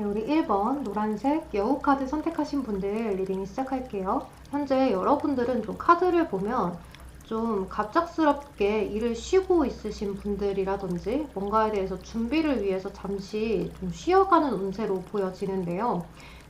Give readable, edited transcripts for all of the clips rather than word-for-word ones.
네, 우리 1번 노란색 여우 카드 선택하신 분들 리딩 시작할게요. 현재 여러분들은 좀 카드를 보면 좀 갑작스럽게 일을 쉬고 있으신 분들이라든지 뭔가에 대해서 준비를 위해서 잠시 좀 쉬어가는 운세로 보여지는데요.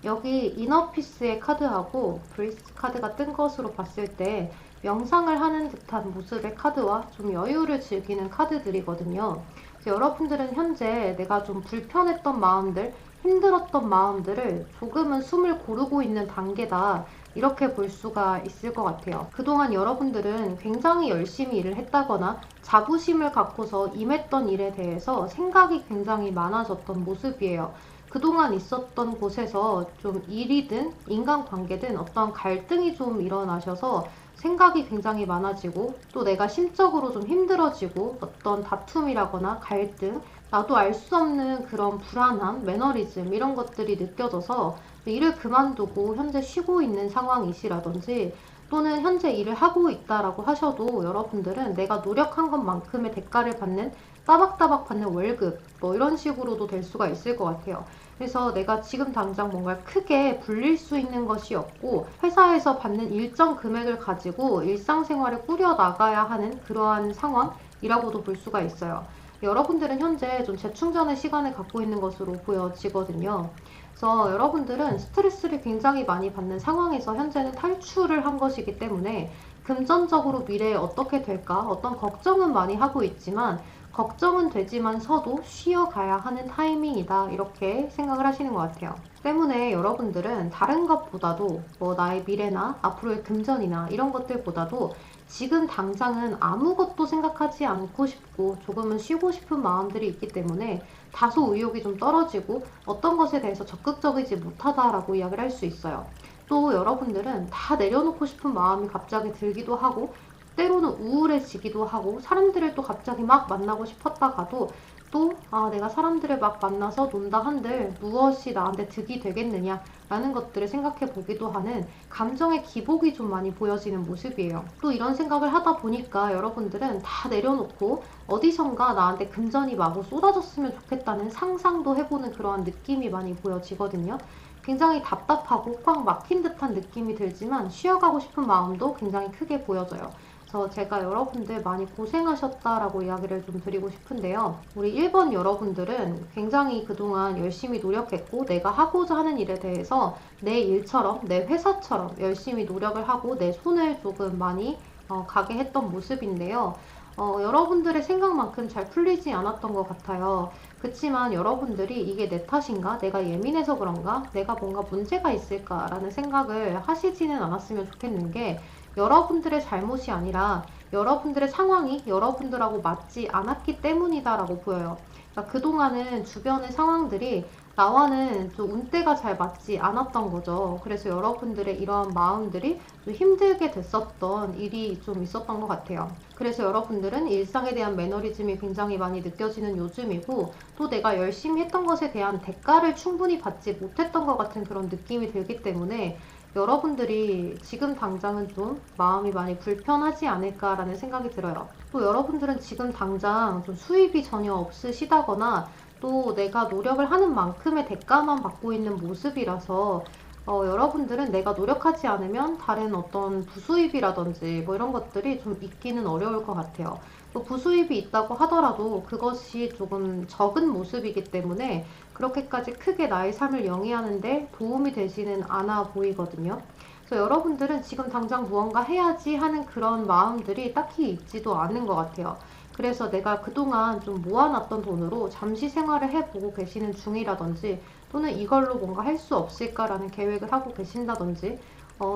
여기 이너피스의 카드하고 브리스 카드가 뜬 것으로 봤을 때 명상을 하는 듯한 모습의 카드와 좀 여유를 즐기는 카드들이거든요. 여러분들은 현재 내가 좀 불편했던 마음들, 힘들었던 마음들을 조금은 숨을 고르고 있는 단계다. 이렇게 볼 수가 있을 것 같아요. 그동안 여러분들은 굉장히 열심히 일을 했다거나 자부심을 갖고서 임했던 일에 대해서 생각이 굉장히 많아졌던 모습이에요. 그동안 있었던 곳에서 좀 일이든 인간관계든 어떤 갈등이 좀 일어나셔서 생각이 굉장히 많아지고 또 내가 심적으로 좀 힘들어지고 어떤 다툼이라거나 갈등, 나도 알 수 없는 그런 불안함, 매너리즘 이런 것들이 느껴져서 일을 그만두고 현재 쉬고 있는 상황이시라든지 또는 현재 일을 하고 있다라고 하셔도 여러분들은 내가 노력한 것만큼의 대가를 받는 따박따박 받는 월급 뭐 이런 식으로도 될 수가 있을 것 같아요. 그래서 내가 지금 당장 뭔가 크게 불릴 수 있는 것이 없고 회사에서 받는 일정 금액을 가지고 일상생활을 꾸려나가야 하는 그러한 상황이라고도 볼 수가 있어요. 여러분들은 현재 좀 재충전의 시간을 갖고 있는 것으로 보여지거든요. 그래서 여러분들은 스트레스를 굉장히 많이 받는 상황에서 현재는 탈출을 한 것이기 때문에 금전적으로 미래에 어떻게 될까 어떤 걱정은 많이 하고 있지만 걱정은 되지만서도 쉬어가야 하는 타이밍이다 이렇게 생각을 하시는 것 같아요. 때문에 여러분들은 다른 것보다도 뭐 나의 미래나 앞으로의 금전이나 이런 것들보다도 지금 당장은 아무것도 생각하지 않고 싶고 조금은 쉬고 싶은 마음들이 있기 때문에 다소 의욕이 좀 떨어지고 어떤 것에 대해서 적극적이지 못하다라고 이야기를 할 수 있어요. 또 여러분들은 다 내려놓고 싶은 마음이 갑자기 들기도 하고 때로는 우울해지기도 하고 사람들을 또 갑자기 막 만나고 싶었다가도 또 내가 사람들을 막 만나서 논다 한들 무엇이 나한테 득이 되겠느냐 라는 것들을 생각해 보기도 하는 감정의 기복이 좀 많이 보여지는 모습이에요. 또 이런 생각을 하다 보니까 여러분들은 다 내려놓고 어디선가 나한테 금전이 마구 쏟아졌으면 좋겠다는 상상도 해보는 그러한 느낌이 많이 보여지거든요. 굉장히 답답하고 꽉 막힌 듯한 느낌이 들지만 쉬어가고 싶은 마음도 굉장히 크게 보여져요. 그래서 제가 여러분들 많이 고생하셨다라고 이야기를 좀 드리고 싶은데요. 우리 1번 여러분들은 굉장히 그동안 열심히 노력했고 내가 하고자 하는 일에 대해서 내 일처럼 내 회사처럼 열심히 노력을 하고 내 손을 조금 많이 가게 했던 모습인데요. 여러분들의 생각만큼 잘 풀리지 않았던 것 같아요. 그치만 여러분들이 이게 내 탓인가? 내가 예민해서 그런가? 내가 뭔가 문제가 있을까라는 생각을 하시지는 않았으면 좋겠는 게 여러분들의 잘못이 아니라 여러분들의 상황이 여러분들하고 맞지 않았기 때문이다라고 보여요. 그러니까 그동안은 주변의 상황들이 나와는 좀 운대가 잘 맞지 않았던 거죠. 그래서 여러분들의 이러한 마음들이 좀 힘들게 됐었던 일이 좀 있었던 것 같아요. 그래서 여러분들은 일상에 대한 매너리즘이 굉장히 많이 느껴지는 요즘이고 또 내가 열심히 했던 것에 대한 대가를 충분히 받지 못했던 것 같은 그런 느낌이 들기 때문에 여러분들이 지금 당장은 좀 마음이 많이 불편하지 않을까라는 생각이 들어요. 또 여러분들은 지금 당장 좀 수입이 전혀 없으시다거나 또 내가 노력을 하는 만큼의 대가만 받고 있는 모습이라서 여러분들은 내가 노력하지 않으면 다른 어떤 부수입이라든지 뭐 이런 것들이 좀 있기는 어려울 것 같아요. 또 부수입이 있다고 하더라도 그것이 조금 적은 모습이기 때문에 그렇게까지 크게 나의 삶을 영위하는데 도움이 되지는 않아 보이거든요. 그래서 여러분들은 지금 당장 무언가 해야지 하는 그런 마음들이 딱히 있지도 않은 것 같아요. 그래서 내가 그동안 좀 모아놨던 돈으로 잠시 생활을 해보고 계시는 중이라든지 또는 이걸로 뭔가 할 수 없을까라는 계획을 하고 계신다든지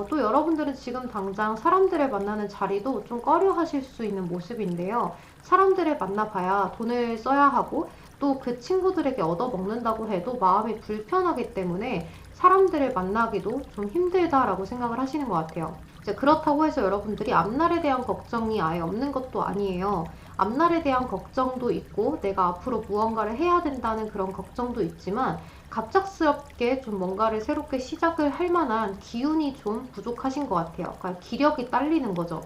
또 여러분들은 지금 당장 사람들을 만나는 자리도 좀 꺼려 하실 수 있는 모습인데요. 사람들을 만나봐야 돈을 써야 하고 또 그 친구들에게 얻어먹는다고 해도 마음이 불편하기 때문에 사람들을 만나기도 좀 힘들다라고 생각을 하시는 것 같아요. 이제 그렇다고 해서 여러분들이 앞날에 대한 걱정이 아예 없는 것도 아니에요. 앞날에 대한 걱정도 있고 내가 앞으로 무언가를 해야 된다는 그런 걱정도 있지만 갑작스럽게 좀 뭔가를 새롭게 시작을 할 만한 기운이 좀 부족하신 것 같아요. 그러니까 기력이 딸리는 거죠.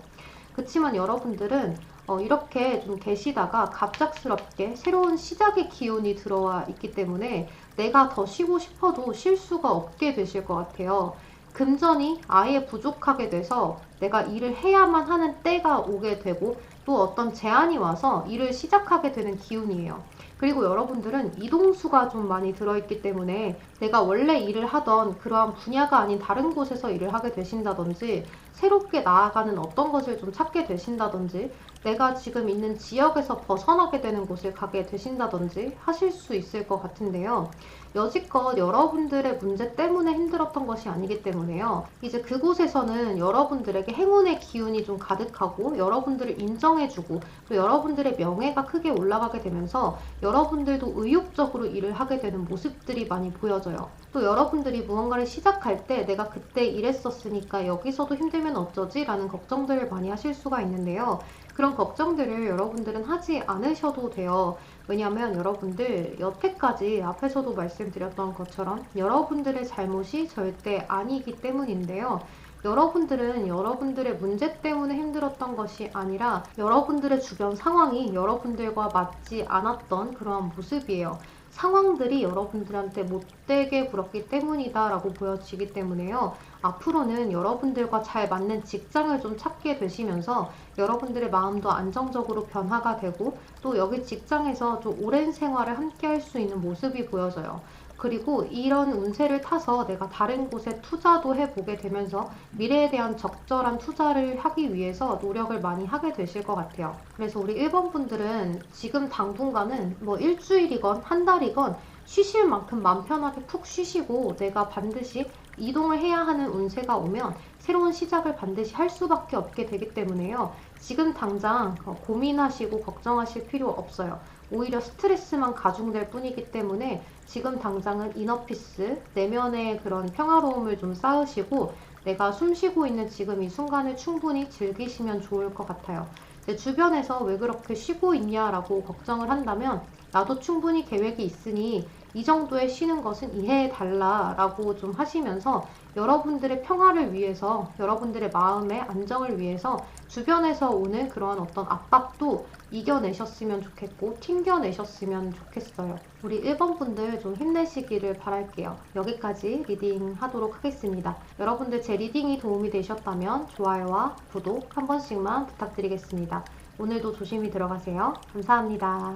그치만 여러분들은 이렇게 좀 계시다가 갑작스럽게 새로운 시작의 기운이 들어와 있기 때문에 내가 더 쉬고 싶어도 쉴 수가 없게 되실 것 같아요. 금전이 아예 부족하게 돼서 내가 일을 해야만 하는 때가 오게 되고 또 어떤 제한이 와서 일을 시작하게 되는 기운이에요. 그리고 여러분들은 이동수가 좀 많이 들어있기 때문에 내가 원래 일을 하던 그러한 분야가 아닌 다른 곳에서 일을 하게 되신다든지 새롭게 나아가는 어떤 것을 좀 찾게 되신다든지 내가 지금 있는 지역에서 벗어나게 되는 곳을 가게 되신다든지 하실 수 있을 것 같은데요. 여지껏 여러분들의 문제 때문에 힘들었던 것이 아니기 때문에요. 이제 그곳에서는 여러분들에게 행운의 기운이 좀 가득하고 여러분들을 인정해주고 또 여러분들의 명예가 크게 올라가게 되면서 여러분들도 의욕적으로 일을 하게 되는 모습들이 많이 보여져요. 또 여러분들이 무언가를 시작할 때 내가 그때 이랬었으니까 여기서도 힘들면 어쩌지? 라는 걱정들을 많이 하실 수가 있는데요. 그런 걱정들을 여러분들은 하지 않으셔도 돼요. 왜냐하면 여러분들 여태까지 앞에서도 말씀드렸던 것처럼 여러분들의 잘못이 절대 아니기 때문인데요. 여러분들은 여러분들의 문제 때문에 힘들었던 것이 아니라 여러분들의 주변 상황이 여러분들과 맞지 않았던 그러한 모습이에요. 상황들이 여러분들한테 못되게 굴었기 때문이다 라고 보여지기 때문에요. 앞으로는 여러분들과 잘 맞는 직장을 좀 찾게 되시면서 여러분들의 마음도 안정적으로 변화가 되고 또 여기 직장에서 좀 오랜 생활을 함께 할 수 있는 모습이 보여져요. 그리고 이런 운세를 타서 내가 다른 곳에 투자도 해보게 되면서 미래에 대한 적절한 투자를 하기 위해서 노력을 많이 하게 되실 것 같아요. 그래서 우리 1번 분들은 지금 당분간은 뭐 일주일이건 한 달이건 쉬실 만큼 맘 편하게 푹 쉬시고 내가 반드시 이동을 해야 하는 운세가 오면 새로운 시작을 반드시 할 수밖에 없게 되기 때문에요. 지금 당장 고민하시고 걱정하실 필요 없어요. 오히려 스트레스만 가중될 뿐이기 때문에 지금 당장은 이너피스, 내면의 그런 평화로움을 좀 쌓으시고 내가 숨쉬고 있는 지금 이 순간을 충분히 즐기시면 좋을 것 같아요. 내 주변에서 왜 그렇게 쉬고 있냐라고 걱정을 한다면 나도 충분히 계획이 있으니 이 정도의 쉬는 것은 이해해달라 라고 좀 하시면서 여러분들의 평화를 위해서 여러분들의 마음의 안정을 위해서 주변에서 오는 그러한 어떤 압박도 이겨내셨으면 좋겠고 튕겨내셨으면 좋겠어요. 우리 1번 분들 좀 힘내시기를 바랄게요. 여기까지 리딩 하도록 하겠습니다. 여러분들 제 리딩이 도움이 되셨다면 좋아요와 구독 한 번씩만 부탁드리겠습니다. 오늘도 조심히 들어가세요. 감사합니다.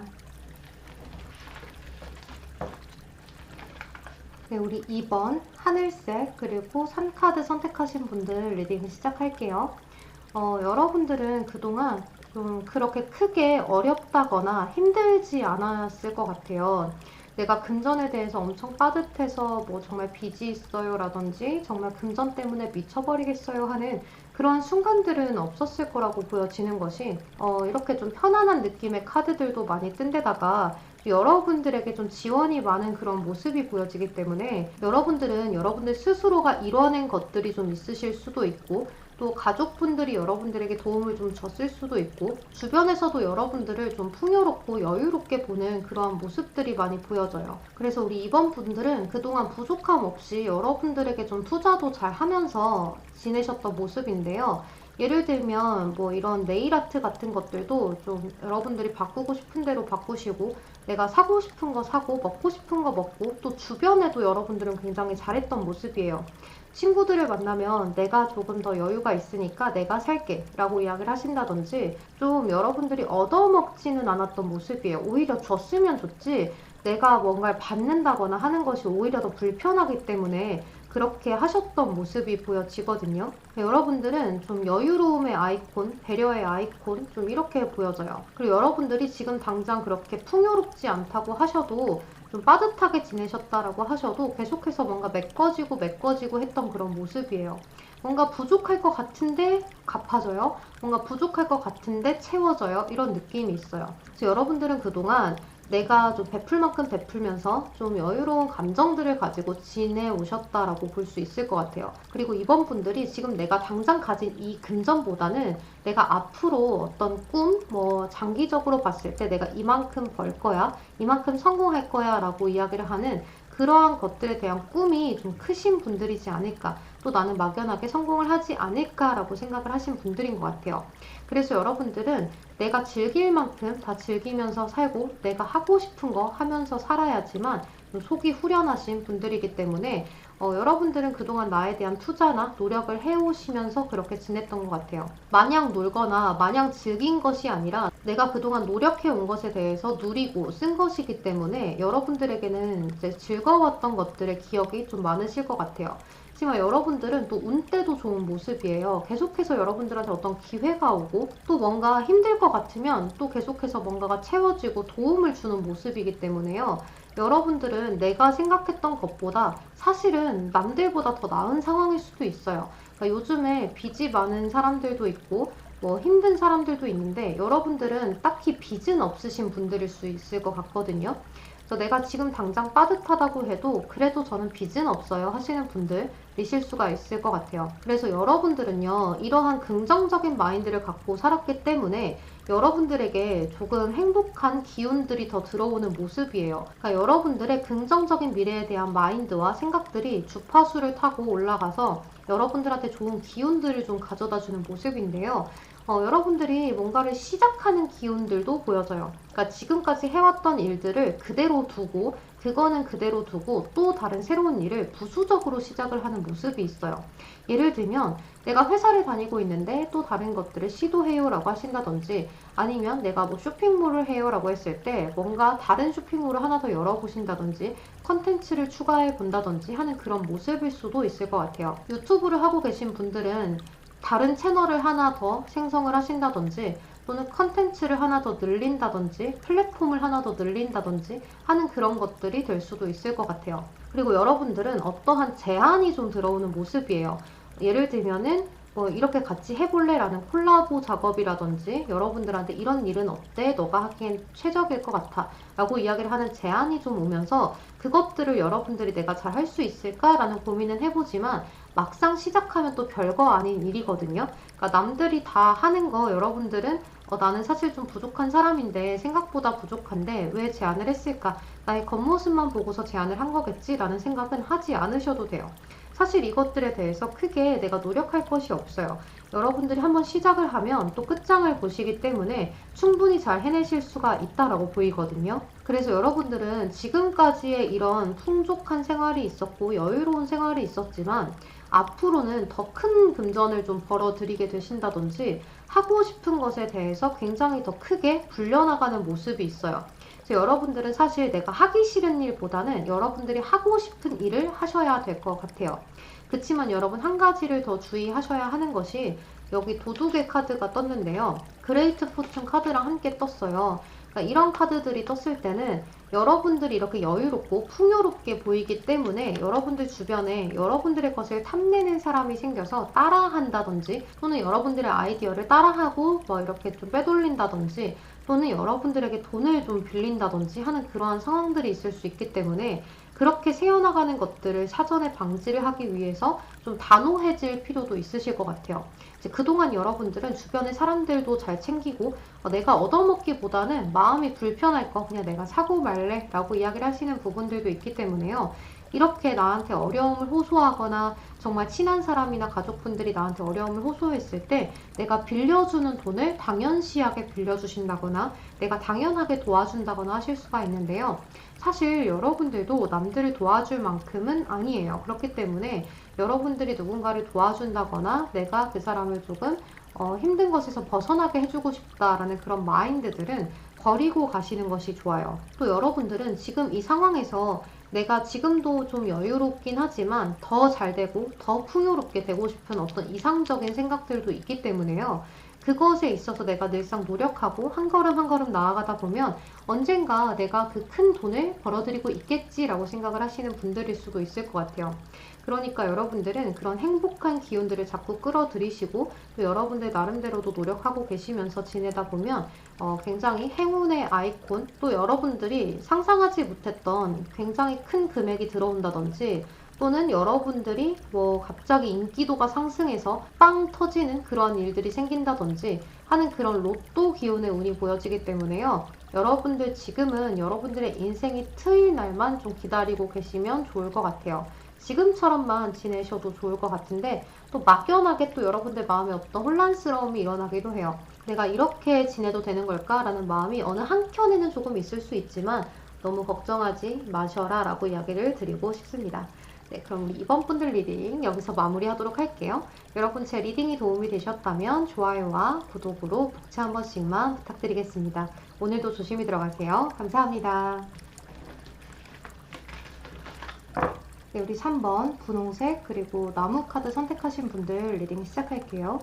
네, 우리 2번 하늘색 그리고 산카드 선택하신 분들 리딩 시작할게요. 여러분들은 그동안 좀 그렇게 크게 어렵다거나 힘들지 않았을 것 같아요. 내가 금전에 대해서 엄청 빠듯해서 뭐 정말 빚이 있어요 라든지 정말 금전 때문에 미쳐버리겠어요 하는 그런 순간들은 없었을 거라고 보여지는 것이 이렇게 좀 편안한 느낌의 카드들도 많이 뜬 데다가 여러분들에게 좀 지원이 많은 그런 모습이 보여지기 때문에 여러분들은 여러분들 스스로가 이뤄낸 것들이 좀 있으실 수도 있고 또 가족분들이 여러분들에게 도움을 좀 줬을 수도 있고 주변에서도 여러분들을 좀 풍요롭고 여유롭게 보는 그러한 모습들이 많이 보여져요. 그래서 우리 이번 분들은 그동안 부족함 없이 여러분들에게 좀 투자도 잘 하면서 지내셨던 모습인데요. 예를 들면 뭐 이런 네일아트 같은 것들도 좀 여러분들이 바꾸고 싶은 대로 바꾸시고 내가 사고 싶은 거 사고 먹고 싶은 거 먹고 또 주변에도 여러분들은 굉장히 잘했던 모습이에요. 친구들을 만나면 내가 조금 더 여유가 있으니까 내가 살게 라고 이야기를 하신다든지 좀 여러분들이 얻어먹지는 않았던 모습이에요. 오히려 줬으면 좋지 내가 뭔가를 받는다거나 하는 것이 오히려 더 불편하기 때문에 그렇게 하셨던 모습이 보여지거든요. 여러분들은 좀 여유로움의 아이콘, 배려의 아이콘 좀 이렇게 보여져요. 그리고 여러분들이 지금 당장 그렇게 풍요롭지 않다고 하셔도 좀 빠듯하게 지내셨다라고 하셔도 계속해서 뭔가 메꿔지고 했던 그런 모습이에요. 뭔가 부족할 것 같은데 갚아져요. 뭔가 부족할 것 같은데 채워져요. 이런 느낌이 있어요. 그래서 여러분들은 그동안 내가 좀 베풀 만큼 베풀면서 좀 여유로운 감정들을 가지고 지내오셨다라고 볼 수 있을 것 같아요. 그리고 이번 분들이 지금 내가 당장 가진 이 금전보다는 내가 앞으로 어떤 꿈, 뭐 장기적으로 봤을 때 내가 이만큼 벌 거야, 이만큼 성공할 거야 라고 이야기를 하는 그러한 것들에 대한 꿈이 좀 크신 분들이지 않을까, 또 나는 막연하게 성공을 하지 않을까라고 생각을 하신 분들인 것 같아요. 그래서 여러분들은 내가 즐길 만큼 다 즐기면서 살고 내가 하고 싶은 거 하면서 살아야지만 좀 속이 후련하신 분들이기 때문에 여러분들은 그동안 나에 대한 투자나 노력을 해오시면서 그렇게 지냈던 것 같아요. 마냥 놀거나 마냥 즐긴 것이 아니라 내가 그동안 노력해온 것에 대해서 누리고 쓴 것이기 때문에 여러분들에게는 이제 즐거웠던 것들의 기억이 좀 많으실 것 같아요. 하지만 여러분들은 또 운때도 좋은 모습이에요. 계속해서 여러분들한테 어떤 기회가 오고 또 뭔가 힘들 것 같으면 또 계속해서 뭔가가 채워지고 도움을 주는 모습이기 때문에요. 여러분들은 내가 생각했던 것보다 사실은 남들보다 더 나은 상황일 수도 있어요. 그러니까 요즘에 빚이 많은 사람들도 있고 뭐 힘든 사람들도 있는데 여러분들은 딱히 빚은 없으신 분들일 수 있을 것 같거든요. 그래서 내가 지금 당장 빠듯하다고 해도 그래도 저는 빚은 없어요 하시는 분들이실 수가 있을 것 같아요. 그래서 여러분들은요, 이러한 긍정적인 마인드를 갖고 살았기 때문에 여러분들에게 조금 행복한 기운들이 더 들어오는 모습이에요. 그러니까 여러분들의 긍정적인 미래에 대한 마인드와 생각들이 주파수를 타고 올라가서 여러분들한테 좋은 기운들을 좀 가져다 주는 모습인데요. 여러분들이 뭔가를 시작하는 기운들도 보여져요. 그러니까 지금까지 해왔던 일들을 그대로 두고 그거는 그대로 두고 또 다른 새로운 일을 부수적으로 시작을 하는 모습이 있어요. 예를 들면 내가 회사를 다니고 있는데 또 다른 것들을 시도해요 라고 하신다든지 아니면 내가 뭐 쇼핑몰을 해요 라고 했을 때 뭔가 다른 쇼핑몰을 하나 더 열어보신다든지 컨텐츠를 추가해 본다든지 하는 그런 모습일 수도 있을 것 같아요. 유튜브를 하고 계신 분들은 다른 채널을 하나 더 생성을 하신다든지 또는 컨텐츠를 하나 더 늘린다든지 플랫폼을 하나 더 늘린다든지 하는 그런 것들이 될 수도 있을 것 같아요. 그리고 여러분들은 어떠한 제안이 좀 들어오는 모습이에요. 예를 들면은 뭐 이렇게 같이 해볼래? 라는 콜라보 작업이라든지 여러분들한테 이런 일은 어때? 너가 하기엔 최적일 것 같아 라고 이야기를 하는 제안이 좀 오면서 그것들을 여러분들이 내가 잘 할 수 있을까? 라는 고민은 해보지만 막상 시작하면 또 별거 아닌 일이거든요. 그러니까 남들이 다 하는 거 여러분들은 나는 사실 좀 부족한 사람인데 생각보다 부족한데 왜 제안을 했을까? 나의 겉모습만 보고서 제안을 한 거겠지? 라는 생각은 하지 않으셔도 돼요. 사실 이것들에 대해서 크게 내가 노력할 것이 없어요. 여러분들이 한번 시작을 하면 또 끝장을 보시기 때문에 충분히 잘 해내실 수가 있다라고 보이거든요. 그래서 여러분들은 지금까지의 이런 풍족한 생활이 있었고 여유로운 생활이 있었지만 앞으로는 더 큰 금전을 좀 벌어들이게 되신다든지 하고 싶은 것에 대해서 굉장히 더 크게 불려나가는 모습이 있어요. 그래서 여러분들은 사실 내가 하기 싫은 일보다는 여러분들이 하고 싶은 일을 하셔야 될 것 같아요. 그렇지만 여러분 한 가지를 더 주의하셔야 하는 것이 여기 도둑의 카드가 떴는데요. 그레이트 포춘 카드랑 함께 떴어요. 그러니까 이런 카드들이 떴을 때는 여러분들이 이렇게 여유롭고 풍요롭게 보이기 때문에 여러분들 주변에 여러분들의 것을 탐내는 사람이 생겨서 따라한다든지 또는 여러분들의 아이디어를 따라하고 뭐 이렇게 좀 빼돌린다든지 또는 여러분들에게 돈을 좀 빌린다든지 하는 그러한 상황들이 있을 수 있기 때문에 그렇게 새어나가는 것들을 사전에 방지를 하기 위해서 좀 단호해질 필요도 있으실 것 같아요. 이제 그동안 여러분들은 주변의 사람들도 잘 챙기고 내가 얻어먹기보다는 마음이 불편할 거 그냥 내가 사고 말래 라고 이야기를 하시는 부분들도 있기 때문에요. 이렇게 나한테 어려움을 호소하거나 정말 친한 사람이나 가족분들이 나한테 어려움을 호소했을 때 내가 빌려주는 돈을 당연시하게 빌려주신다거나 내가 당연하게 도와준다거나 하실 수가 있는데요. 사실 여러분들도 남들을 도와줄 만큼은 아니에요. 그렇기 때문에 여러분들이 누군가를 도와준다거나 내가 그 사람을 조금 힘든 것에서 벗어나게 해주고 싶다라는 그런 마인드들은 버리고 가시는 것이 좋아요. 또 여러분들은 지금 이 상황에서 내가 지금도 좀 여유롭긴 하지만 더 잘 되고 더 풍요롭게 되고 싶은 어떤 이상적인 생각들도 있기 때문에요. 그것에 있어서 내가 늘상 노력하고 한 걸음 한 걸음 나아가다 보면 언젠가 내가 그 큰 돈을 벌어들이고 있겠지라고 생각을 하시는 분들일 수도 있을 것 같아요. 그러니까 여러분들은 그런 행복한 기운들을 자꾸 끌어들이시고 또 여러분들 나름대로도 노력하고 계시면서 지내다 보면 굉장히 행운의 아이콘 또 여러분들이 상상하지 못했던 굉장히 큰 금액이 들어온다든지 또는 여러분들이 뭐 갑자기 인기도가 상승해서 빵 터지는 그런 일들이 생긴다든지 하는 그런 로또 기운의 운이 보여지기 때문에요. 여러분들 지금은 여러분들의 인생이 트일 날만 좀 기다리고 계시면 좋을 것 같아요. 지금처럼만 지내셔도 좋을 것 같은데 또 막연하게 또 여러분들 마음에 어떤 혼란스러움이 일어나기도 해요. 내가 이렇게 지내도 되는 걸까? 라는 마음이 어느 한켠에는 조금 있을 수 있지만 너무 걱정하지 마셔라 라고 이야기를 드리고 싶습니다. 네, 그럼 우리 이번 분들 리딩 여기서 마무리하도록 할게요. 여러분 제 리딩이 도움이 되셨다면 좋아요와 구독으로 복채 한 번씩만 부탁드리겠습니다. 오늘도 조심히 들어갈게요. 감사합니다. 네, 우리 3번 분홍색 그리고 나무 카드 선택하신 분들 리딩 시작할게요.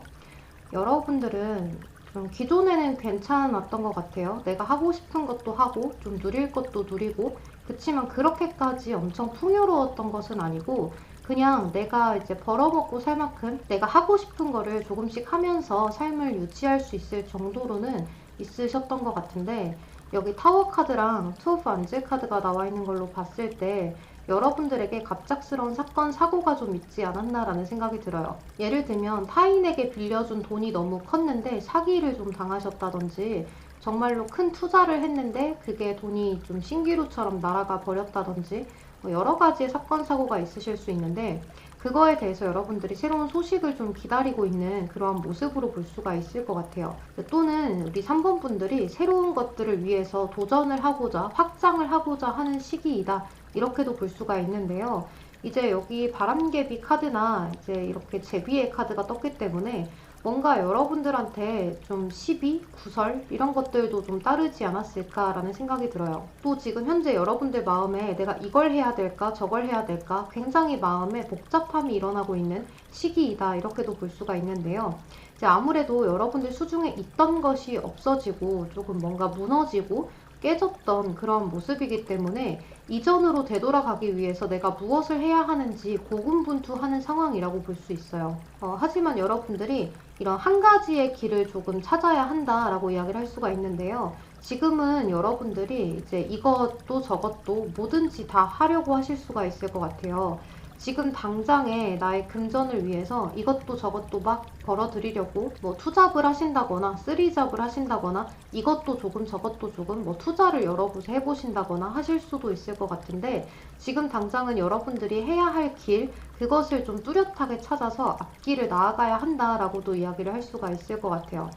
여러분들은 좀 기존에는 괜찮았던 것 같아요. 내가 하고 싶은 것도 하고 좀 누릴 것도 누리고, 그치만 그렇게까지 엄청 풍요로웠던 것은 아니고 그냥 내가 이제 벌어먹고 살 만큼 내가 하고 싶은 거를 조금씩 하면서 삶을 유지할 수 있을 정도로는 있으셨던 것 같은데, 여기 타워 카드랑 투 오브 완즈 카드가 나와 있는 걸로 봤을 때 여러분들에게 갑작스러운 사건, 사고가 좀 있지 않았나라는 생각이 들어요. 예를 들면 타인에게 빌려준 돈이 너무 컸는데 사기를 좀 당하셨다든지, 정말로 큰 투자를 했는데 그게 돈이 좀 신기루처럼 날아가 버렸다든지, 여러 가지의 사건, 사고가 있으실 수 있는데, 그거에 대해서 여러분들이 새로운 소식을 좀 기다리고 있는 그러한 모습으로 볼 수가 있을 것 같아요. 또는 우리 3번 분들이 새로운 것들을 위해서 도전을 하고자, 확장을 하고자 하는 시기이다, 이렇게도 볼 수가 있는데요. 이제 여기 바람개비 카드나 이제 이렇게 제비의 카드가 떴기 때문에 뭔가 여러분들한테 좀 시비, 구설 이런 것들도 좀 따르지 않았을까라는 생각이 들어요. 또 지금 현재 여러분들 마음에 내가 이걸 해야 될까 저걸 해야 될까 굉장히 마음에 복잡함이 일어나고 있는 시기이다, 이렇게도 볼 수가 있는데요. 이제 아무래도 여러분들 수중에 있던 것이 없어지고 조금 뭔가 무너지고 깨졌던 그런 모습이기 때문에 이전으로 되돌아가기 위해서 내가 무엇을 해야 하는지 고군분투하는 상황이라고 볼 수 있어요. 하지만 여러분들이 이런 한 가지의 길을 조금 찾아야 한다라고 이야기를 할 수가 있는데요. 지금은 여러분들이 이제 이것도 저것도 뭐든지 다 하려고 하실 수가 있을 것 같아요. 지금 당장에 나의 금전을 위해서 이것도 저것도 막 벌어들이려고 뭐 투잡을 하신다거나 쓰리잡을 하신다거나 이것도 조금 저것도 조금 뭐 투자를 여러 곳에 해보신다거나 하실 수도 있을 것 같은데, 지금 당장은 여러분들이 해야 할 길, 그것을 좀 뚜렷하게 찾아서 앞길을 나아가야 한다라고도 이야기를 할 수가 있을 것 같아요.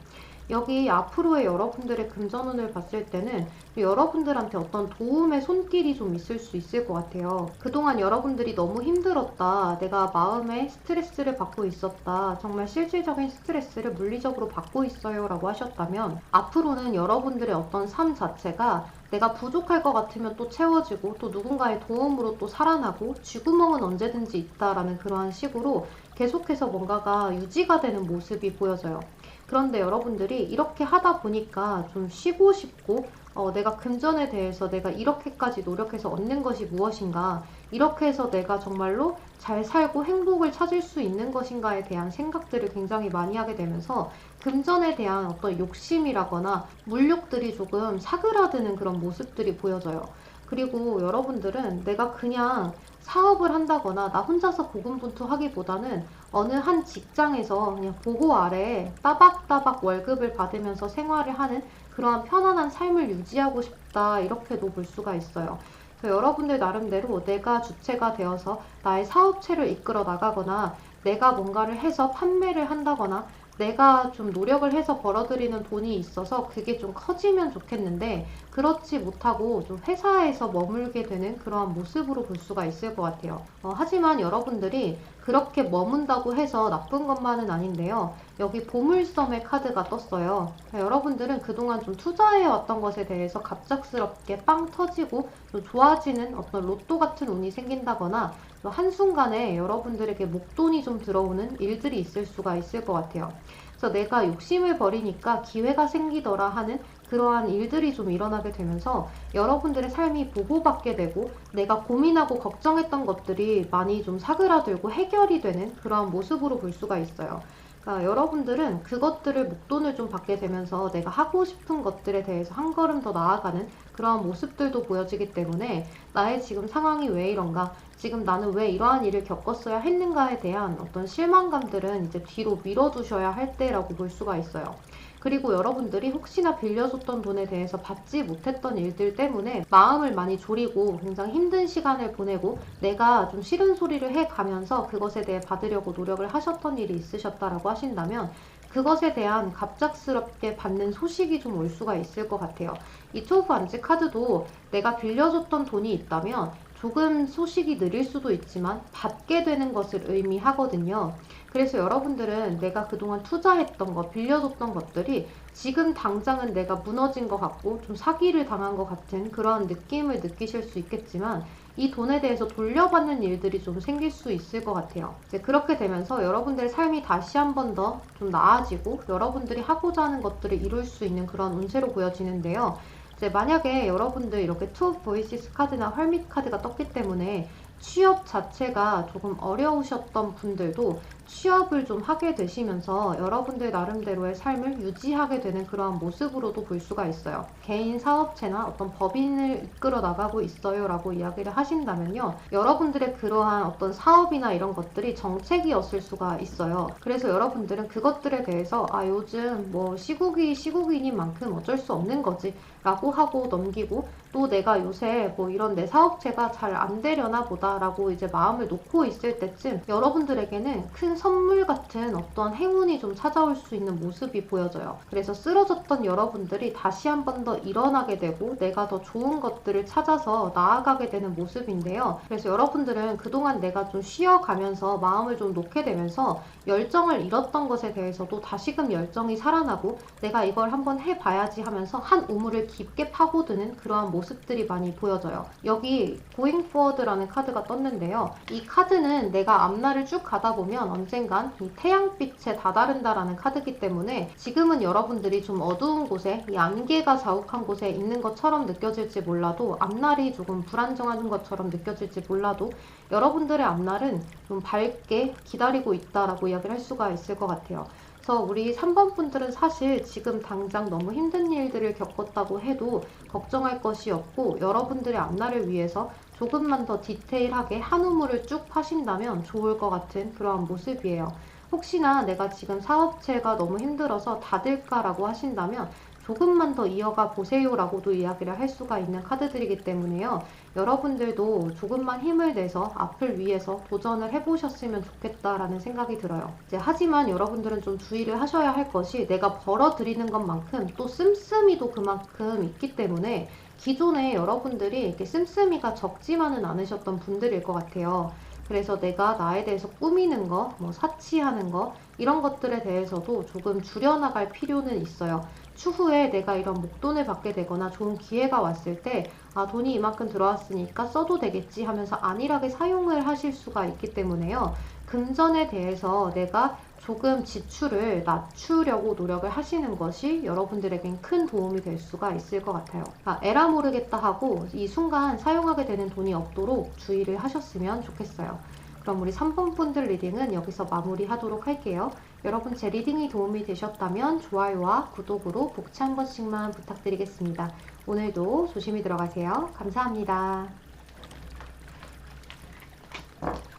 여기 앞으로의 여러분들의 금전운을 봤을 때는 여러분들한테 어떤 도움의 손길이 좀 있을 수 있을 것 같아요. 그동안 여러분들이 너무 힘들었다, 내가 마음에 스트레스를 받고 있었다, 정말 실질적인 스트레스를 물리적으로 받고 있어요 라고 하셨다면, 앞으로는 여러분들의 어떤 삶 자체가 내가 부족할 것 같으면 또 채워지고 또 누군가의 도움으로 또 살아나고 쥐구멍은 언제든지 있다라는 그러한 식으로 계속해서 뭔가가 유지가 되는 모습이 보여져요. 그런데 여러분들이 이렇게 하다 보니까 좀 쉬고 싶고, 내가 금전에 대해서 내가 이렇게까지 노력해서 얻는 것이 무엇인가, 이렇게 해서 내가 정말로 잘 살고 행복을 찾을 수 있는 것인가에 대한 생각들을 굉장히 많이 하게 되면서 금전에 대한 어떤 욕심이라거나 물욕들이 조금 사그라드는 그런 모습들이 보여져요. 그리고 여러분들은 내가 그냥 사업을 한다거나 나 혼자서 고군분투하기보다는 어느 한 직장에서 그냥 보호 아래에 따박따박 월급을 받으면서 생활을 하는 그러한 편안한 삶을 유지하고 싶다, 이렇게도 볼 수가 있어요. 그래서 여러분들 나름대로 내가 주체가 되어서 나의 사업체를 이끌어 나가거나 내가 뭔가를 해서 판매를 한다거나 내가 좀 노력을 해서 벌어들이는 돈이 있어서 그게 좀 커지면 좋겠는데, 그렇지 못하고 좀 회사에서 머물게 되는 그러한 모습으로 볼 수가 있을 것 같아요. 하지만 여러분들이 그렇게 머문다고 해서 나쁜 것만은 아닌데요. 여기 보물섬의 카드가 떴어요. 여러분들은 그동안 좀 투자해왔던 것에 대해서 갑작스럽게 빵 터지고 좀 좋아지는 어떤 로또 같은 운이 생긴다거나 또 한순간에 여러분들에게 목돈이 좀 들어오는 일들이 있을 수가 있을 것 같아요. 그래서 내가 욕심을 버리니까 기회가 생기더라 하는 그러한 일들이 좀 일어나게 되면서 여러분들의 삶이 보호받게 되고 내가 고민하고 걱정했던 것들이 많이 좀 사그라들고 해결이 되는 그러한 모습으로 볼 수가 있어요. 그러니까 여러분들은 그것들을 목돈을 좀 받게 되면서 내가 하고 싶은 것들에 대해서 한 걸음 더 나아가는 그러한 모습들도 보여지기 때문에 나의 지금 상황이 왜 이런가, 지금 나는 왜 이러한 일을 겪었어야 했는가에 대한 어떤 실망감들은 이제 뒤로 밀어두셔야 할 때라고 볼 수가 있어요. 그리고 여러분들이 혹시나 빌려줬던 돈에 대해서 받지 못했던 일들 때문에 마음을 많이 졸이고 굉장히 힘든 시간을 보내고 내가 좀 싫은 소리를 해가면서 그것에 대해 받으려고 노력을 하셨던 일이 있으셨다라고 하신다면 그것에 대한 갑작스럽게 받는 소식이 좀 올 수가 있을 것 같아요. 이 투 오브 완즈 카드도 내가 빌려줬던 돈이 있다면 조금 소식이 느릴 수도 있지만 받게 되는 것을 의미하거든요. 그래서 여러분들은 내가 그동안 투자했던 것, 빌려줬던 것들이 지금 당장은 내가 무너진 것 같고 좀 사기를 당한 것 같은 그런 느낌을 느끼실 수 있겠지만 이 돈에 대해서 돌려받는 일들이 좀 생길 수 있을 것 같아요. 이제 그렇게 되면서 여러분들의 삶이 다시 한 번 더 좀 나아지고 여러분들이 하고자 하는 것들을 이룰 수 있는 그런 운세로 보여지는데요. 이제 만약에 여러분들 이렇게 투 보이시스 카드나 헐밋 카드가 떴기 때문에 취업 자체가 조금 어려우셨던 분들도 취업을 좀 하게 되시면서 여러분들 나름대로의 삶을 유지하게 되는 그러한 모습으로도 볼 수가 있어요. 개인 사업체나 어떤 법인을 이끌어 나가고 있어요 라고 이야기를 하신다면요. 여러분들의 그러한 어떤 사업이나 이런 것들이 정책이었을 수가 있어요. 그래서 여러분들은 그것들에 대해서 요즘 뭐 시국이인 만큼 어쩔 수 없는 거지 라고 하고 넘기고 또 내가 요새 뭐 이런 내 사업체가 잘 안 되려나 보다 라고 이제 마음을 놓고 있을 때쯤 여러분들에게는 큰 선물 같은 어떤 행운이 좀 찾아올 수 있는 모습이 보여져요. 그래서 쓰러졌던 여러분들이 다시 한 번 더 일어나게 되고 내가 더 좋은 것들을 찾아서 나아가게 되는 모습인데요. 그래서 여러분들은 그동안 내가 좀 쉬어가면서 마음을 좀 놓게 되면서 열정을 잃었던 것에 대해서도 다시금 열정이 살아나고 내가 이걸 한번 해봐야지 하면서 한 우물을 깊게 파고드는 그러한 모습들이 많이 보여져요. 여기 Going Forward라는 카드가 떴는데요. 이 카드는 내가 앞날을 쭉 가다 보면 언젠간 이 태양빛에 다다른다라는 카드이기 때문에 지금은 여러분들이 좀 어두운 곳에 이 안개가 자욱한 곳에 있는 것처럼 느껴질지 몰라도 앞날이 조금 불안정한 것처럼 느껴질지 몰라도 여러분들의 앞날은 좀 밝게 기다리고 있다라고 이야기를 할 수가 있을 것 같아요. 그래서 우리 3번 분들은 사실 지금 당장 너무 힘든 일들을 겪었다고 해도 걱정할 것이 없고 여러분들의 앞날을 위해서 조금만 더 디테일하게 한 우물을 쭉 파신다면 좋을 것 같은 그러한 모습이에요. 혹시나 내가 지금 사업체가 너무 힘들어서 닫을까라고 하신다면 조금만 더 이어가 보세요 라고도 이야기를 할 수가 있는 카드들이기 때문에요. 여러분들도 조금만 힘을 내서 앞을 위해서 도전을 해보셨으면 좋겠다라는 생각이 들어요. 하지만 여러분들은 좀 주의를 하셔야 할 것이 내가 벌어들이는 것만큼 또 씀씀이도 그만큼 있기 때문에 기존에 여러분들이 이렇게 씀씀이가 적지만은 않으셨던 분들일 것 같아요. 그래서 내가 나에 대해서 꾸미는 거, 뭐 사치하는 거 이런 것들에 대해서도 조금 줄여나갈 필요는 있어요. 추후에 내가 이런 목돈을 받게 되거나 좋은 기회가 왔을 때 돈이 이만큼 들어왔으니까 써도 되겠지 하면서 안일하게 사용을 하실 수가 있기 때문에요. 금전에 대해서 내가 조금 지출을 낮추려고 노력을 하시는 것이 여러분들에겐 큰 도움이 될 수가 있을 것 같아요. 에라 모르겠다 하고 이 순간 사용하게 되는 돈이 없도록 주의를 하셨으면 좋겠어요. 그럼 우리 3번 분들 리딩은 여기서 마무리하도록 할게요. 여러분 제 리딩이 도움이 되셨다면 좋아요와 구독으로 복채 한 번씩만 부탁드리겠습니다. 오늘도 조심히 들어가세요. 감사합니다.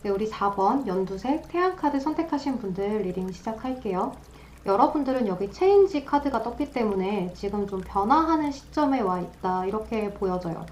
네, 우리 4번 연두색 태양카드 선택하신 분들 리딩 시작할게요. 여러분들은 여기 체인지 카드가 떴기 때문에 지금 좀 변화하는 시점에 와 있다 이렇게 보여져요.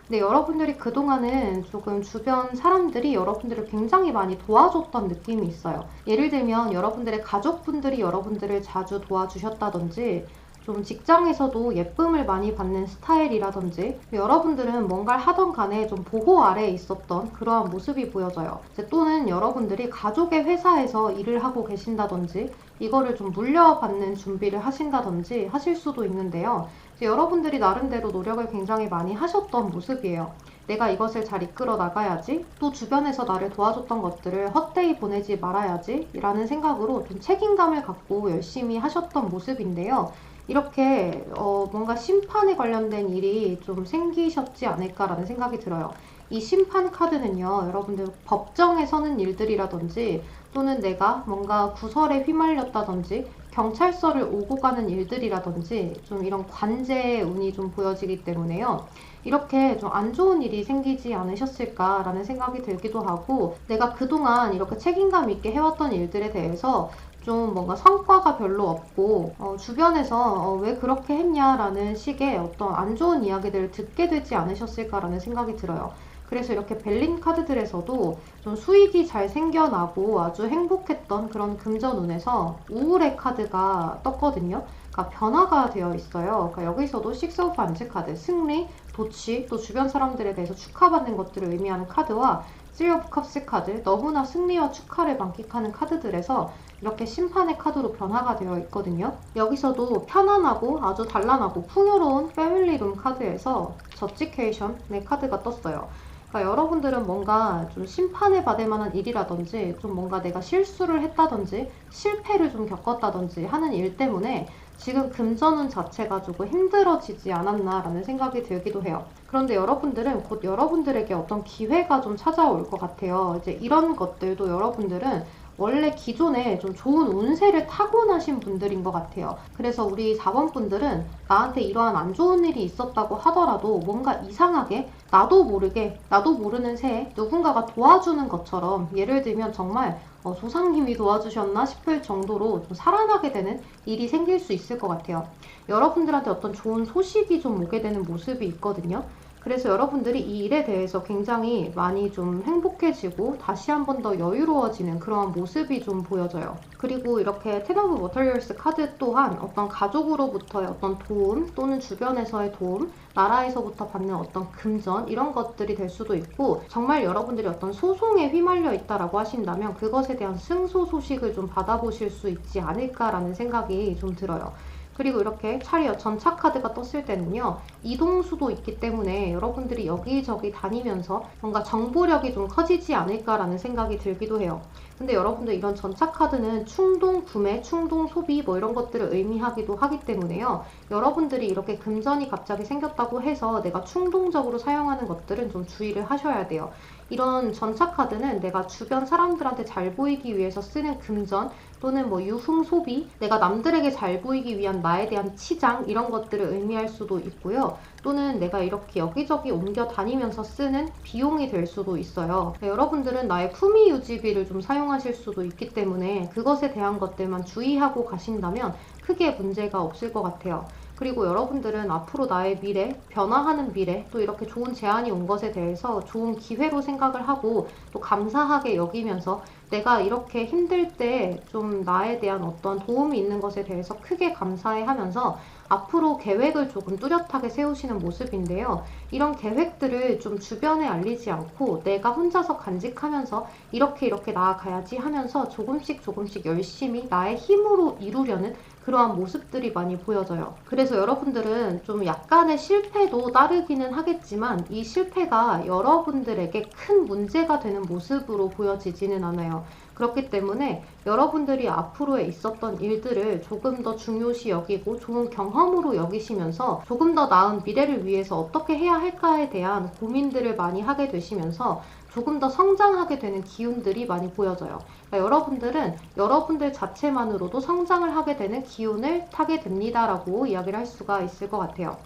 근데 여러분들이 그동안은 조금 주변 사람들이 여러분들을 굉장히 많이 도와줬던 느낌이 있어요. 예를 들면 여러분들의 가족분들이 여러분들을 자주 도와주셨다든지 좀 직장에서도 예쁨을 많이 받는 스타일이라든지 여러분들은 뭔가를 하던 간에 좀 보호 아래에 있었던 그러한 모습이 보여져요. 또는 여러분들이 가족의 회사에서 일을 하고 계신다든지 이거를 좀 물려받는 준비를 하신다든지 하실 수도 있는데요. 여러분들이 나름대로 노력을 굉장히 많이 하셨던 모습이에요. 내가 이것을 잘 이끌어 나가야지, 또 주변에서 나를 도와줬던 것들을 헛되이 보내지 말아야지 라는 생각으로 좀 책임감을 갖고 열심히 하셨던 모습인데요. 이렇게 뭔가 심판에 관련된 일이 좀 생기셨지 않을까라는 생각이 들어요. 이 심판 카드는요, 여러분들 법정에 서는 일들이라든지 또는 내가 뭔가 구설에 휘말렸다든지 경찰서를 오고 가는 일들이라든지 좀 이런 관제의 운이 좀 보여지기 때문에요. 이렇게 좀 안 좋은 일이 생기지 않으셨을까라는 생각이 들기도 하고 내가 그동안 이렇게 책임감 있게 해왔던 일들에 대해서 좀 뭔가 성과가 별로 없고 주변에서 왜 그렇게 했냐라는 식의 어떤 안 좋은 이야기들을 듣게 되지 않으셨을까라는 생각이 들어요. 그래서 이렇게 벨린 카드들에서도 좀 수익이 잘 생겨나고 아주 행복했던 그런 금전운에서 우울의 카드가 떴거든요. 그러니까 변화가 되어 있어요. 그러니까 여기서도 식스 오브 반지 카드, 승리, 도취, 또 주변 사람들에 대해서 축하받는 것들을 의미하는 카드와 쓰리 오브 컵스 카드, 너무나 승리와 축하를 만끽하는 카드들에서 이렇게 심판의 카드로 변화가 되어 있거든요. 여기서도 편안하고 아주 단란하고 풍요로운 패밀리룸 카드에서 저지케이션의 카드가 떴어요. 그러니까 여러분들은 뭔가 좀 심판을 받을 만한 일이라든지 좀 뭔가 내가 실수를 했다든지 실패를 좀 겪었다든지 하는 일 때문에 지금 금전운 자체가 조금 힘들어지지 않았나라는 생각이 들기도 해요. 그런데 여러분들은 곧 여러분들에게 어떤 기회가 좀 찾아올 것 같아요. 이제 이런 것들도 여러분들은 원래 기존에 좀 좋은 운세를 타고나신 분들인 것 같아요. 그래서 우리 4번 분들은 나한테 이러한 안 좋은 일이 있었다고 하더라도 뭔가 이상하게 나도 모르게 나도 모르는 새에 누군가가 도와주는 것처럼, 예를 들면 정말 조상님이 도와주셨나 싶을 정도로 좀 살아나게 되는 일이 생길 수 있을 것 같아요. 여러분들한테 어떤 좋은 소식이 좀 오게 되는 모습이 있거든요. 그래서 여러분들이 이 일에 대해서 굉장히 많이 좀 행복해지고 다시 한 번 더 여유로워지는 그러한 모습이 좀 보여져요. 그리고 이렇게 텐 오브 워터리얼스 카드 또한 어떤 가족으로부터의 어떤 도움 또는 주변에서의 도움, 나라에서부터 받는 어떤 금전, 이런 것들이 될 수도 있고, 정말 여러분들이 어떤 소송에 휘말려 있다라고 하신다면 그것에 대한 승소 소식을 좀 받아보실 수 있지 않을까라는 생각이 좀 들어요. 그리고 이렇게 차리어 전차 카드가 떴을 때는요, 이동수도 있기 때문에 여러분들이 여기저기 다니면서 뭔가 정보력이 좀 커지지 않을까라는 생각이 들기도 해요. 근데 여러분들 이런 전차 카드는 충동 구매, 충동 소비 뭐 이런 것들을 의미하기도 하기 때문에요, 여러분들이 이렇게 금전이 갑자기 생겼다고 해서 내가 충동적으로 사용하는 것들은 좀 주의를 하셔야 돼요. 이런 전차 카드는 내가 주변 사람들한테 잘 보이기 위해서 쓰는 금전, 또는 뭐 유흥 소비, 내가 남들에게 잘 보이기 위한 나에 대한 치장, 이런 것들을 의미할 수도 있고요. 또는 내가 이렇게 여기저기 옮겨 다니면서 쓰는 비용이 될 수도 있어요. 여러분들은 나의 품위 유지비를 좀 사용하실 수도 있기 때문에 그것에 대한 것들만 주의하고 가신다면 크게 문제가 없을 것 같아요. 그리고 여러분들은 앞으로 나의 미래, 변화하는 미래, 또 이렇게 좋은 제안이 온 것에 대해서 좋은 기회로 생각을 하고 또 감사하게 여기면서 내가 이렇게 힘들 때 좀 나에 대한 어떤 도움이 있는 것에 대해서 크게 감사해 하면서 앞으로 계획을 조금 뚜렷하게 세우시는 모습인데요. 이런 계획들을 좀 주변에 알리지 않고 내가 혼자서 간직하면서 이렇게 나아가야지 하면서 조금씩 열심히 나의 힘으로 이루려는 그러한 모습들이 많이 보여져요. 그래서 여러분들은 좀 약간의 실패도 따르기는 하겠지만 이 실패가 여러분들에게 큰 문제가 되는 모습으로 보여지지는 않아요. 그렇기 때문에 여러분들이 앞으로에 있었던 일들을 조금 더 중요시 여기고 좋은 경험으로 여기시면서 조금 더 나은 미래를 위해서 어떻게 해야 할까에 대한 고민들을 많이 하게 되시면서 조금 더 성장하게 되는 기운들이 많이 보여져요. 그러니까 여러분들은 여러분들 자체만으로도 성장을 하게 되는 기운을 타게 됩니다라고 이야기를 할 수가 있을 것 같아요.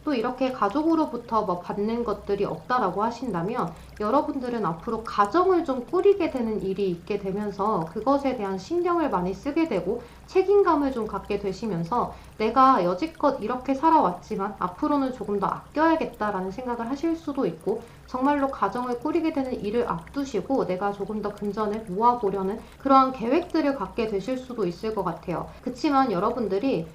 또 이렇게 가족으로부터 뭐 받는 것들이 없다라고 하신다면 여러분들은 앞으로 가정을 좀 꾸리게 되는 일이 있게 되면서 그것에 대한 신경을 많이 쓰게 되고 책임감을 좀 갖게 되시면서 내가 여지껏 이렇게 살아왔지만 앞으로는 조금 더 아껴야겠다라는 생각을 하실 수도 있고, 정말로 가정을 꾸리게 되는 일을 앞두시고 내가 조금 더 금전을 모아보려는 그러한 계획들을 갖게 되실 수도 있을 것 같아요. 그치만 여러분들이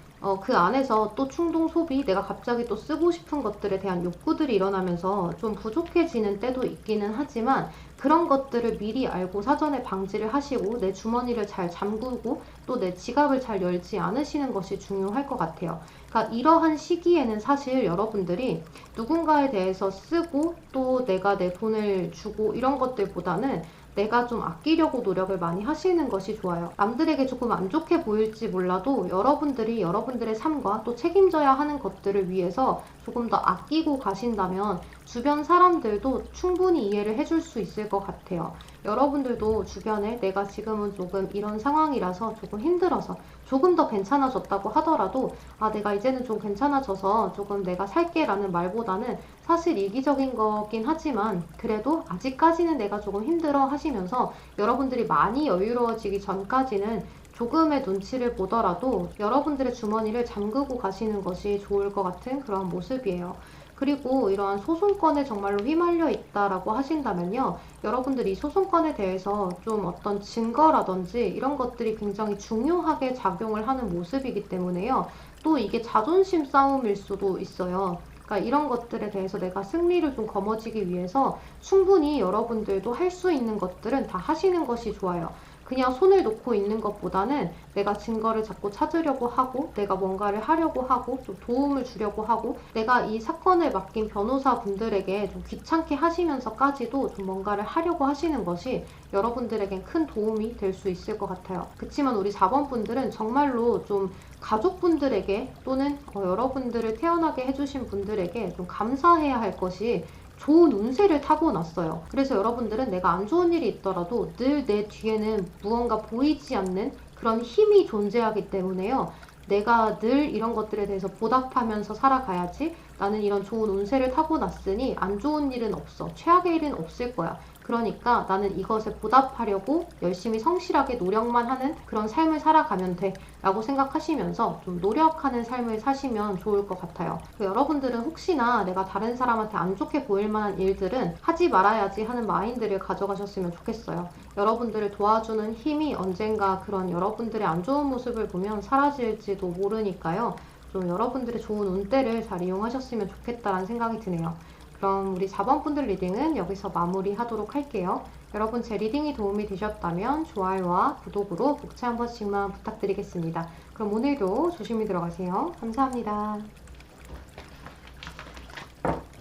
그 안에서 또 충동 소비, 내가 갑자기 또 쓰고 싶은 것들에 대한 욕구들이 일어나면서 좀 부족해지는 때도 있기는 하지만 그런 것들을 미리 알고 사전에 방지를 하시고 내 주머니를 잘 잠그고 또 내 지갑을 잘 열지 않으시는 것이 중요할 것 같아요. 그러니까 이러한 시기에는 사실 여러분들이 누군가에 대해서 쓰고 또 내가 내 돈을 주고 이런 것들보다는 내가 좀 아끼려고 노력을 많이 하시는 것이 좋아요. 남들에게 조금 안 좋게 보일지 몰라도 여러분들이 여러분들의 삶과 또 책임져야 하는 것들을 위해서 조금 더 아끼고 가신다면 주변 사람들도 충분히 이해를 해줄 수 있을 것 같아요. 여러분들도 주변에 내가 지금은 조금 이런 상황이라서 조금 힘들어서 조금 더 괜찮아졌다고 하더라도 내가 이제는 좀 괜찮아져서 조금 내가 살게 라는 말보다는 사실 이기적인 거긴 하지만 그래도 아직까지는 내가 조금 힘들어 하시면서 여러분들이 많이 여유로워지기 전까지는 조금의 눈치를 보더라도 여러분들의 주머니를 잠그고 가시는 것이 좋을 것 같은 그런 모습이에요. 그리고 이러한 소송권에 정말로 휘말려 있다라고 하신다면요. 여러분들이 이 소송권에 대해서 좀 어떤 증거라든지 이런 것들이 굉장히 중요하게 작용을 하는 모습이기 때문에요. 또 이게 자존심 싸움일 수도 있어요. 그러니까 이런 것들에 대해서 내가 승리를 좀 거머쥐기 위해서 충분히 여러분들도 할 수 있는 것들은 다 하시는 것이 좋아요. 그냥 손을 놓고 있는 것보다는 내가 증거를 자꾸 찾으려고 하고 내가 뭔가를 하려고 하고 좀 도움을 주려고 하고 내가 이 사건을 맡긴 변호사분들에게 좀 귀찮게 하시면서까지도 좀 뭔가를 하려고 하시는 것이 여러분들에겐 큰 도움이 될 수 있을 것 같아요. 그치만 우리 4번 분들은 정말로 좀 가족분들에게 또는 여러분들을 태어나게 해주신 분들에게 좀 감사해야 할 것이 좋은 운세를 타고났어요. 그래서 여러분들은 내가 안 좋은 일이 있더라도 늘 내 뒤에는 무언가 보이지 않는 그런 힘이 존재하기 때문에요. 내가 늘 이런 것들에 대해서 보답하면서 살아가야지. 나는 이런 좋은 운세를 타고났으니 안 좋은 일은 없어. 최악의 일은 없을 거야. 그러니까 나는 이것에 보답하려고 열심히 성실하게 노력만 하는 그런 삶을 살아가면 돼 라고 생각하시면서 좀 노력하는 삶을 사시면 좋을 것 같아요. 여러분들은 혹시나 내가 다른 사람한테 안 좋게 보일 만한 일들은 하지 말아야지 하는 마인드를 가져가셨으면 좋겠어요. 여러분들을 도와주는 힘이 언젠가 그런 여러분들의 안 좋은 모습을 보면 사라질지도 모르니까요. 좀 여러분들의 좋은 운대를 잘 이용하셨으면 좋겠다라는 생각이 드네요. 그럼 우리 4번 분들 리딩은 여기서 마무리하도록 할게요. 여러분 제 리딩이 도움이 되셨다면 좋아요와 구독으로 복채 한 번씩만 부탁드리겠습니다. 그럼 오늘도 조심히 들어가세요. 감사합니다.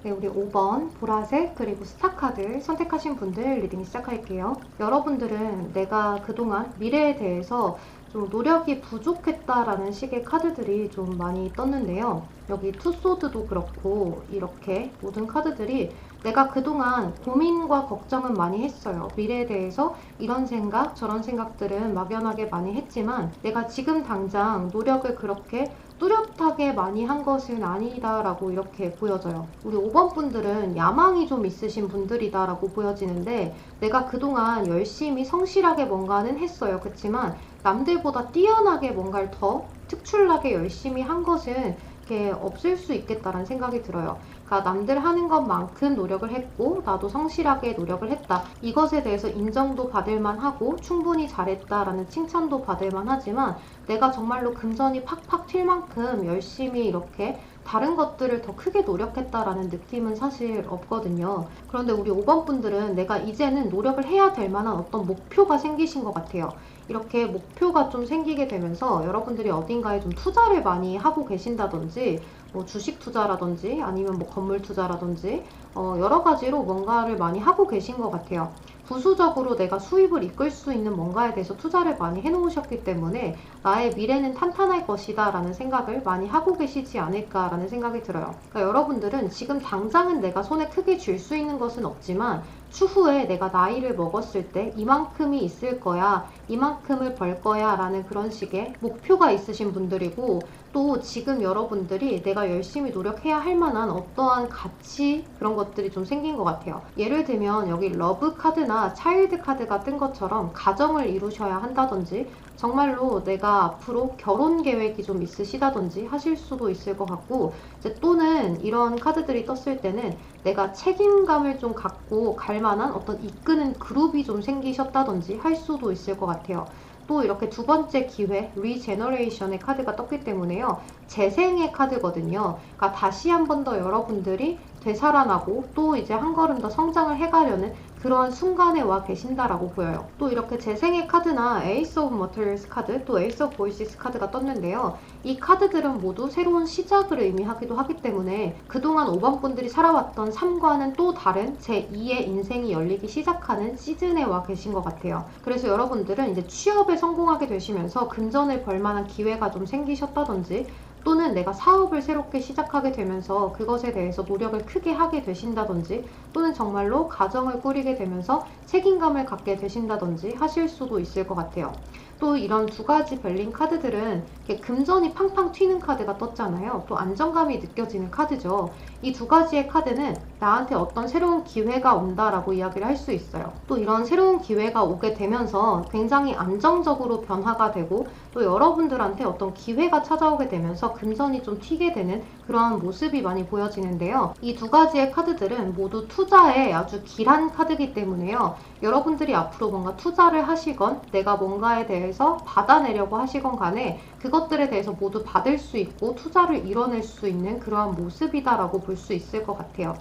네, 우리 5번 보라색 그리고 스타카드 선택하신 분들 리딩 시작할게요. 여러분들은 내가 그동안 미래에 대해서 좀 노력이 부족했다라는 식의 카드들이 좀 많이 떴는데요. 여기 투소드도 그렇고 이렇게 모든 카드들이 내가 그동안 고민과 걱정은 많이 했어요. 미래에 대해서 이런 생각 저런 생각들은 막연하게 많이 했지만 내가 지금 당장 노력을 그렇게 뚜렷하게 많이 한 것은 아니다라고 이렇게 보여져요. 우리 5번 분들은 야망이 좀 있으신 분들이다라고 보여지는데 내가 그동안 열심히 성실하게 뭔가는 했어요. 그렇지만 남들보다 뛰어나게 뭔가를 더 특출나게 열심히 한 것은 이렇게 없을 수 있겠다라는 생각이 들어요. 그러니까 남들 하는 것만큼 노력을 했고 나도 성실하게 노력을 했다. 이것에 대해서 인정도 받을 만하고 충분히 잘했다라는 칭찬도 받을 만하지만 내가 정말로 금전이 팍팍 튈 만큼 열심히 이렇게 다른 것들을 더 크게 노력했다라는 느낌은 사실 없거든요. 그런데 우리 5번 분들은 내가 이제는 노력을 해야 될 만한 어떤 목표가 생기신 것 같아요. 이렇게 목표가 좀 생기게 되면서 여러분들이 어딘가에 좀 투자를 많이 하고 계신다든지 뭐 주식 투자라든지 아니면 뭐 건물 투자라든지 여러 가지로 뭔가를 많이 하고 계신 것 같아요. 부수적으로 내가 수입을 이끌 수 있는 뭔가에 대해서 투자를 많이 해놓으셨기 때문에 나의 미래는 탄탄할 것이다 라는 생각을 많이 하고 계시지 않을까 라는 생각이 들어요. 그러니까 여러분들은 지금 당장은 내가 손에 크게 쥘 수 있는 것은 없지만 추후에 내가 나이를 먹었을 때 이만큼이 있을 거야, 이만큼을 벌 거야 라는 그런 식의 목표가 있으신 분들이고 또 지금 여러분들이 내가 열심히 노력해야 할 만한 어떠한 가치 그런 것들이 좀 생긴 것 같아요. 예를 들면 여기 러브 카드나 차일드 카드가 뜬 것처럼 가정을 이루셔야 한다든지 정말로 내가 앞으로 결혼 계획이 좀 있으시다든지 하실 수도 있을 것 같고 이제 또는 이런 카드들이 떴을 때는 내가 책임감을 좀 갖고 갈 만한 어떤 이끄는 그룹이 좀 생기셨다든지 할 수도 있을 것 같아요. 또 이렇게 두 번째 기회, 리제너레이션의 카드가 떴기 때문에요. 재생의 카드거든요. 그러니까 다시 한 번 더 여러분들이 되살아나고 또 이제 한 걸음 더 성장을 해가려는 그러한 순간에 와 계신다라고 보여요. 또 이렇게 재생의 카드나 에이스 오브 머터리얼스 카드, 또 에이스 오브 보이시스 카드가 떴는데요. 이 카드들은 모두 새로운 시작을 의미하기도 하기 때문에 그동안 5번 분들이 살아왔던 삶과는 또 다른 제2의 인생이 열리기 시작하는 시즌에 와 계신 것 같아요. 그래서 여러분들은 이제 취업에 성공하게 되시면서 금전을 벌 만한 기회가 좀 생기셨다든지 또는 내가 사업을 새롭게 시작하게 되면서 그것에 대해서 노력을 크게 하게 되신다든지 또는 정말로 가정을 꾸리게 되면서 책임감을 갖게 되신다든지 하실 수도 있을 것 같아요. 또 이런 두 가지 별린 카드들은 이렇게 금전이 팡팡 튀는 카드가 떴잖아요. 또 안정감이 느껴지는 카드죠. 이 두 가지의 카드는 나한테 어떤 새로운 기회가 온다라고 이야기를 할 수 있어요. 또 이런 새로운 기회가 오게 되면서 굉장히 안정적으로 변화가 되고 또 여러분들한테 어떤 기회가 찾아오게 되면서 금전이 좀 튀게 되는 그러한 모습이 많이 보여지는데요. 이 두 가지의 카드들은 모두 투자에 아주 길한 카드이기 때문에요. 여러분들이 앞으로 뭔가 투자를 하시건 내가 뭔가에 대해서 받아내려고 하시건 간에 그것들에 대해서 모두 받을 수 있고 투자를 이뤄낼 수 있는 그러한 모습이다라고 볼 수 있을 것 같아요.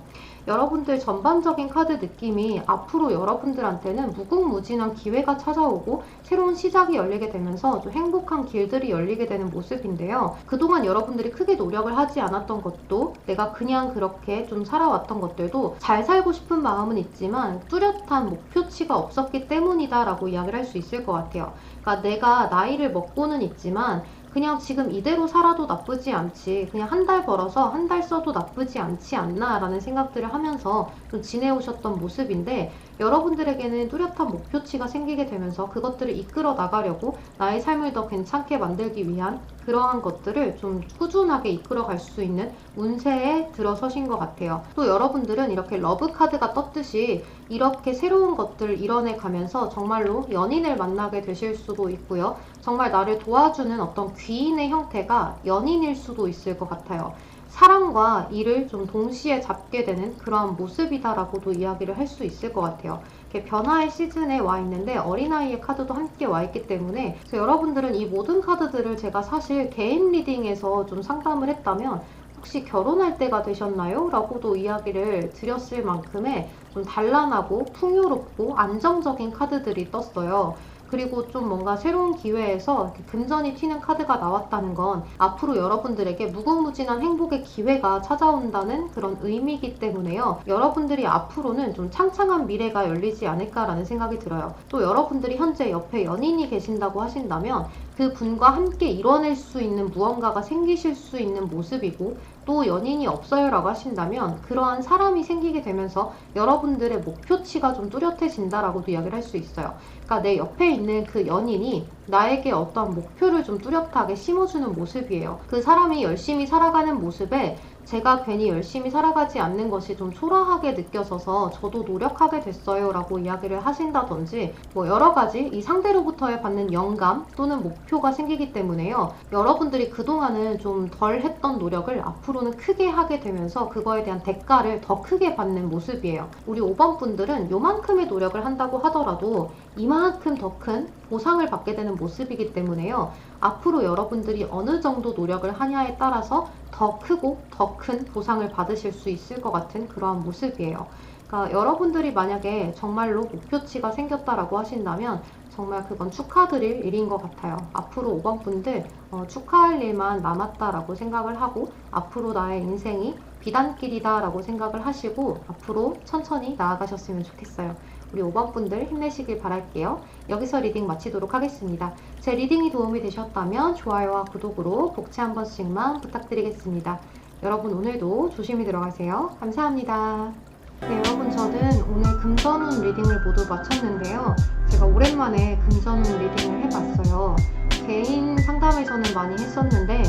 여러분들 전반적인 카드 느낌이 앞으로 여러분들한테는 무궁무진한 기회가 찾아오고 새로운 시작이 열리게 되면서 좀 행복한 길들이 열리게 되는 모습인데요. 그동안 여러분들이 크게 노력을 하지 않았던 것도 내가 그냥 그렇게 좀 살아왔던 것들도 잘 살고 싶은 마음은 있지만 뚜렷한 목표치가 없었기 때문이다라고 이야기를 할 수 있을 것 같아요. 그러니까 내가 나이를 먹고는 있지만 그냥 지금 이대로 살아도 나쁘지 않지, 그냥 한 달 벌어서 한 달 써도 나쁘지 않지 않나 라는 생각들을 하면서 좀 지내오셨던 모습인데 여러분들에게는 뚜렷한 목표치가 생기게 되면서 그것들을 이끌어 나가려고 나의 삶을 더 괜찮게 만들기 위한 그러한 것들을 좀 꾸준하게 이끌어 갈 수 있는 운세에 들어서신 것 같아요. 또 여러분들은 이렇게 러브 카드가 떴듯이 이렇게 새로운 것들을 이뤄내 가면서 정말로 연인을 만나게 되실 수도 있고요. 정말 나를 도와주는 어떤 귀인의 형태가 연인일 수도 있을 것 같아요. 사랑과 일을 좀 동시에 잡게 되는 그러한 모습이다라고도 이야기를 할 수 있을 것 같아요. 이렇게 변화의 시즌에 와 있는데 어린아이의 카드도 함께 와 있기 때문에 그래서 여러분들은 이 모든 카드들을 제가 사실 개인 리딩에서 좀 상담을 했다면 혹시 결혼할 때가 되셨나요? 라고도 이야기를 드렸을 만큼의 좀 단란하고 풍요롭고 안정적인 카드들이 떴어요. 그리고 좀 뭔가 새로운 기회에서 이렇게 금전이 튀는 카드가 나왔다는 건 앞으로 여러분들에게 무궁무진한 행복의 기회가 찾아온다는 그런 의미이기 때문에요. 여러분들이 앞으로는 좀 창창한 미래가 열리지 않을까라는 생각이 들어요. 또 여러분들이 현재 옆에 연인이 계신다고 하신다면 그 분과 함께 이뤄낼 수 있는 무언가가 생기실 수 있는 모습이고 또 연인이 없어요 라고 하신다면 그러한 사람이 생기게 되면서 여러분들의 목표치가 좀 뚜렷해진다라고도 이야기를 할 수 있어요. 그러니까 내 옆에 있는 그 연인이 나에게 어떤 목표를 좀 뚜렷하게 심어주는 모습이에요. 그 사람이 열심히 살아가는 모습에 제가 괜히 열심히 살아가지 않는 것이 좀 초라하게 느껴져서 저도 노력하게 됐어요 라고 이야기를 하신다든지 뭐 여러 가지 이 상대로부터의 받는 영감 또는 목표가 생기기 때문에요. 여러분들이 그동안은 좀 덜 했던 노력을 앞으로는 크게 하게 되면서 그거에 대한 대가를 더 크게 받는 모습이에요. 우리 5번 분들은 요만큼의 노력을 한다고 하더라도 이만큼 더 큰 보상을 받게 되는 모습이기 때문에요. 앞으로 여러분들이 어느 정도 노력을 하냐에 따라서 더 크고 더 큰 보상을 받으실 수 있을 것 같은 그러한 모습이에요. 그러니까 여러분들이 만약에 정말로 목표치가 생겼다라고 하신다면 정말 그건 축하드릴 일인 것 같아요. 앞으로 5번 분들 축하할 일만 남았다라고 생각을 하고 앞으로 나의 인생이 비단길이다라고 생각을 하시고 앞으로 천천히 나아가셨으면 좋겠어요. 우리 5번 분들 힘내시길 바랄게요. 여기서 리딩 마치도록 하겠습니다. 제 리딩이 도움이 되셨다면 좋아요와 구독으로 복채 한 번씩만 부탁드리겠습니다. 여러분 오늘도 조심히 들어가세요. 감사합니다. 네, 여러분 저는 오늘 금전운 리딩을 모두 마쳤는데요. 제가 오랜만에 금전운 리딩을 해봤어요. 개인 상담에서는 많이 했었는데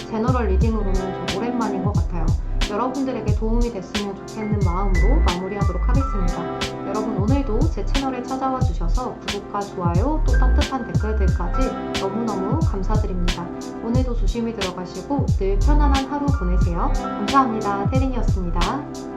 제너럴 리딩으로는 좀 오랜만인 것 같아요. 여러분들에게 도움이 됐으면 좋겠는 마음으로 마무리하도록 하겠습니다. 여러분 오늘도 제 채널에 찾아와 주셔서 구독과 좋아요 또 따뜻한 댓글들까지 너무너무 감사드립니다. 오늘도 조심히 들어가시고 늘 편안한 하루 보내세요. 감사합니다. 태린이었습니다.